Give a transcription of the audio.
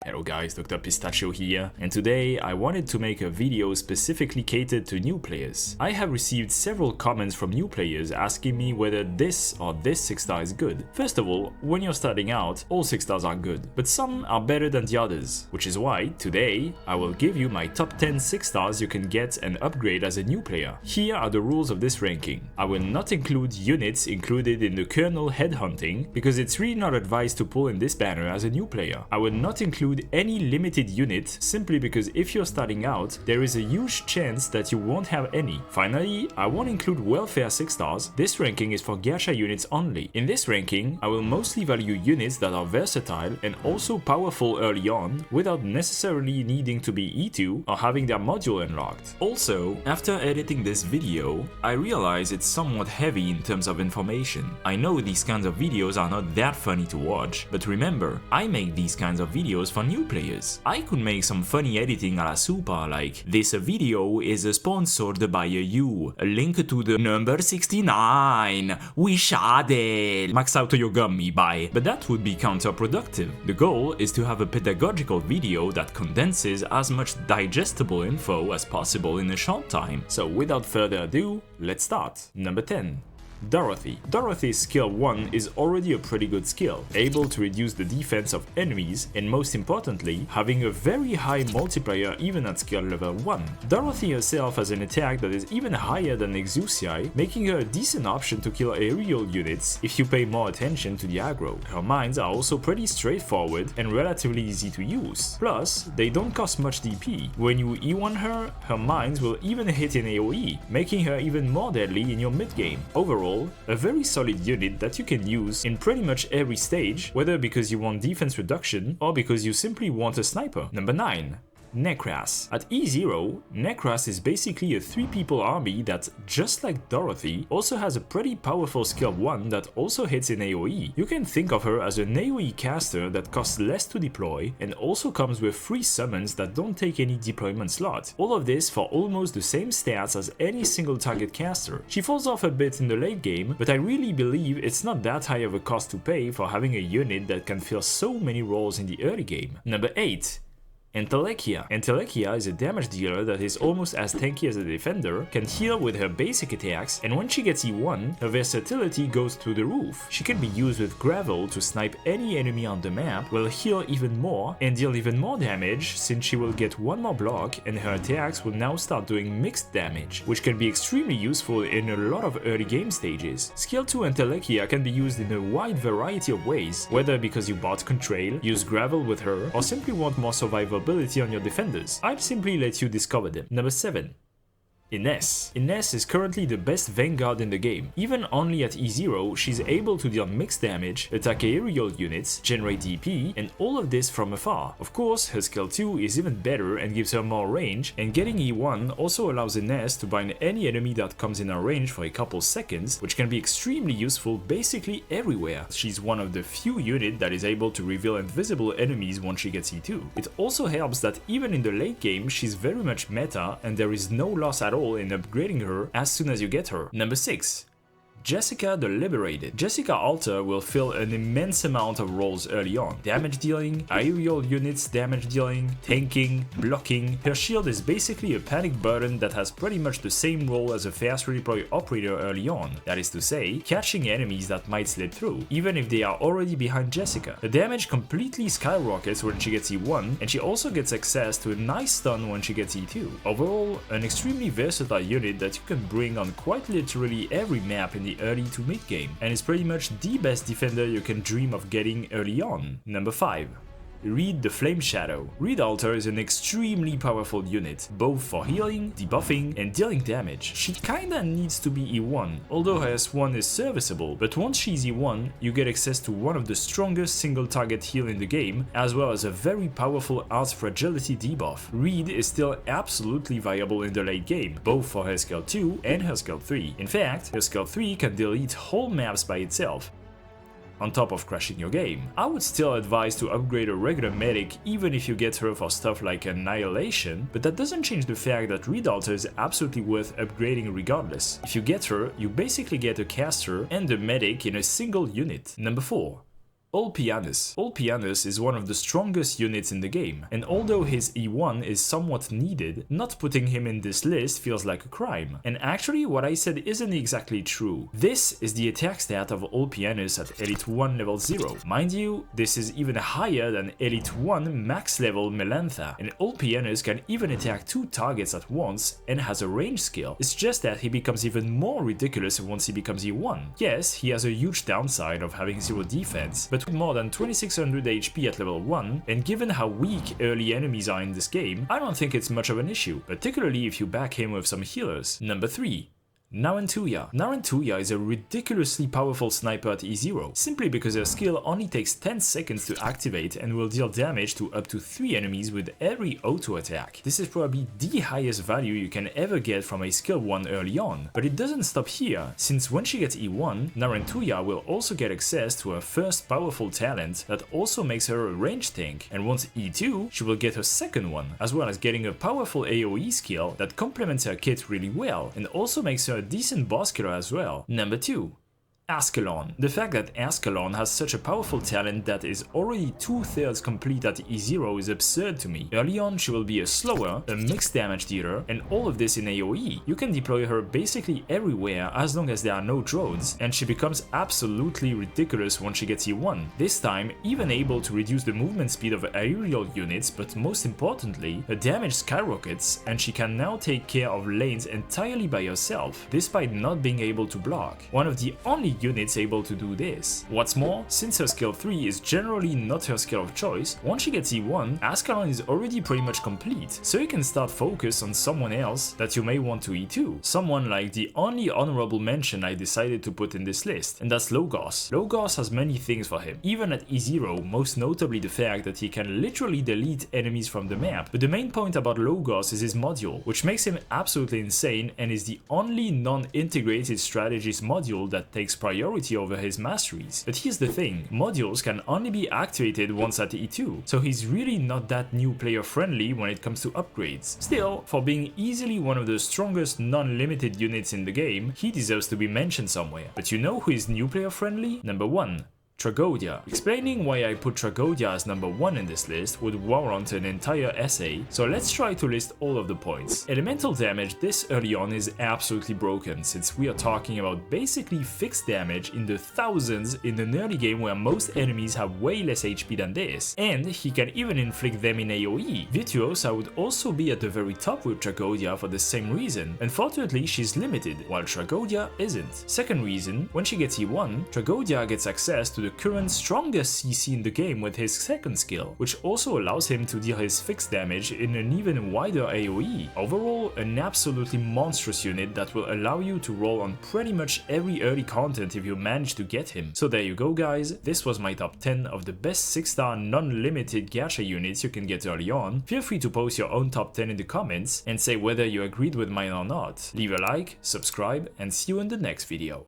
Hello guys, Dr.Pitanger here, and today I wanted to make a video specifically catered to new players. I have received several comments from new players asking me whether this or this 6-star is good. First of all, when you're starting out, all 6-stars are good, but some are better than the others, which is why today I will give you my top 10 6-stars you can get and upgrade as a new player. Here are the rules of this ranking. I will not include units included in the kernel headhunting because it's really not advised to pull in this banner as a new player. I will not include any limited unit simply because if you're starting out, there is a huge chance that you won't have any. Finally, I won't include welfare 6-stars. This ranking is for gacha units only. In this ranking, I will mostly value units that are versatile and also powerful early on without necessarily needing to be E2 or having their module unlocked. Also, after editing this video, I realize it's somewhat heavy in terms of information. I know these kinds of videos are not that funny to watch, but remember, I make these kinds of videos for new players. I could make some funny editing a la super, like this video is sponsored by you, a link to the number 69, we shadel, max out your gummy, bye. But that would be counterproductive. The goal is to have a pedagogical video that condenses as much digestible info as possible in a short time. So without further ado, let's start. Number 10. Dorothy. Dorothy's skill 1 is already a pretty good skill, able to reduce the defense of enemies and most importantly, having a very high multiplier even at skill level 1. Dorothy herself has an attack that is even higher than Exusiai, making her a decent option to kill aerial units if you pay more attention to the aggro. Her mines are also pretty straightforward and relatively easy to use. Plus, they don't cost much DP. When you E1 her, her mines will even hit in AoE, making her even more deadly in your mid game. Overall, a very solid unit that you can use in pretty much every stage, whether because you want defense reduction or because you simply want a sniper. Number 9. Necrass. At E0, Necrass is basically a 3-people army that, just like Dorothy, also has a pretty powerful skill 1 that also hits in AoE. You can think of her as an AoE caster that costs less to deploy and also comes with free summons that don't take any deployment slot. All of this for almost the same stats as any single target caster. She falls off a bit in the late game, but I really believe it's not that high of a cost to pay for having a unit that can fill so many roles in the early game. Number 8. Antleia. Antleia is a damage dealer that is almost as tanky as a defender, can heal with her basic attacks, and when she gets E1, her versatility goes through the roof. She can be used with gravel to snipe any enemy on the map, will heal even more, and deal even more damage since she will get one more block and her attacks will now start doing mixed damage, which can be extremely useful in a lot of early game stages. Skill 2 Antleia can be used in a wide variety of ways, whether because you bought Contrail, use gravel with her, or simply want more survival on your defenders. I'll simply let you discover them. Number 7. Iness. Iness is currently the best vanguard in the game. Even only at E0, she's able to deal mixed damage, attack aerial units, generate DP, and all of this from afar. Of course, her skill 2 is even better and gives her more range, and getting E1 also allows Iness to bind any enemy that comes in her range for a couple seconds, which can be extremely useful basically everywhere. She's one of the few units that is able to reveal invisible enemies once she gets E2. It also helps that even in the late game, she's very much meta and there is no loss at all in upgrading her as soon as you get her. Number 6. Jessica the Liberated. Jessica Alter will fill an immense amount of roles early on. Damage dealing, aerial units damage dealing, tanking, blocking. Her shield is basically a panic button that has pretty much the same role as a fast redeploy operator early on. That is to say, catching enemies that might slip through, even if they are already behind Jessica. The damage completely skyrockets when she gets E1, and she also gets access to a nice stun when she gets E2. Overall, an extremely versatile unit that you can bring on quite literally every map in the early to mid game, and is pretty much the best defender you can dream of getting early on. Number 5. Reed the Flame Shadow. Reed Alter is an extremely powerful unit, both for healing, debuffing, and dealing damage. She kinda needs to be E1, although her S1 is serviceable, but once she's E1, you get access to one of the strongest single target heal in the game, as well as a very powerful Art's Fragility debuff. Reed is still absolutely viable in the late game, both for her skill 2 and her skill 3. In fact, her skill 3 can delete whole maps by itself, on top of crashing your game. I would still advise to upgrade a regular medic even if you get her for stuff like Annihilation, but that doesn't change the fact that Reed Alter is absolutely worth upgrading regardless. If you get her, you basically get a caster and a medic in a single unit. Number 4. Pianis. Pianis is one of the strongest units in the game, and although his E1 is somewhat needed, not putting him in this list feels like a crime. And actually what I said isn't exactly true. This is the attack stat of Pianis at Elite 1 level 0. Mind you, this is even higher than Elite 1 max level Melantha, and Pianis can even attack 2 targets at once and has a range skill. It's just that he becomes even more ridiculous once he becomes E1. Yes, he has a huge downside of having 0 defense, but with more than 2600 HP at level 1, and given how weak early enemies are in this game, I don't think it's much of an issue, particularly if you back him with some healers. Number 3. Nenuya. Nenuya is a ridiculously powerful sniper at E0, simply because her skill only takes 10 seconds to activate and will deal damage to up to 3 enemies with every auto attack. This is probably the highest value you can ever get from a skill 1 early on, but it doesn't stop here, since when she gets E1, Nenuya will also get access to her first powerful talent that also makes her a range tank, and once E2, she will get her second one, as well as getting a powerful AoE skill that complements her kit really well, and also makes her a decent boss killer as well. Number 2. Ascalon. The fact that Ascalon has such a powerful talent that is already 2/3 complete at E0 is absurd to me. Early on she will be a slower, a mixed damage dealer, and all of this in AoE. You can deploy her basically everywhere as long as there are no drones, and she becomes absolutely ridiculous once she gets E1. This time even able to reduce the movement speed of aerial units, but most importantly, her damage skyrockets, and she can now take care of lanes entirely by herself, despite not being able to block. One of the only units able to do this. What's more, since her skill 3 is generally not her skill of choice, once she gets E1, Ascalon is already pretty much complete, so you can start focus on someone else that you may want to E2. Someone like the only honorable mention I decided to put in this list, and that's Logos. Logos has many things for him, even at E0, most notably the fact that he can literally delete enemies from the map, but the main point about Logos is his module, which makes him absolutely insane and is the only non-integrated strategist module that takes priority over his masteries. But here's the thing, modules can only be activated once at E2, so he's really not that new player friendly when it comes to upgrades. Still, for being easily one of the strongest non-limited units in the game, he deserves to be mentioned somewhere. But you know who is new player friendly? Number 1. Tradia. Explaining why I put Tradia as number 1 in this list would warrant an entire essay, so let's try to list all of the points. Elemental damage this early on is absolutely broken, since we are talking about basically fixed damage in the thousands in an early game where most enemies have way less HP than this, and he can even inflict them in AoE. Virtuosa would also be at the very top with Tradia for the same reason. Unfortunately, she's limited, while Tradia isn't. Second reason, when she gets E1, Tradia gets access to the current strongest CC in the game with his second skill, which also allows him to deal his fixed damage in an even wider AoE. Overall, an absolutely monstrous unit that will allow you to roll on pretty much every early content if you manage to get him. So there you go guys, this was my top 10 of the best 6-star non-limited gacha units you can get early on. Feel free to post your own top 10 in the comments and say whether you agreed with mine or not. Leave a like, subscribe, and see you in the next video.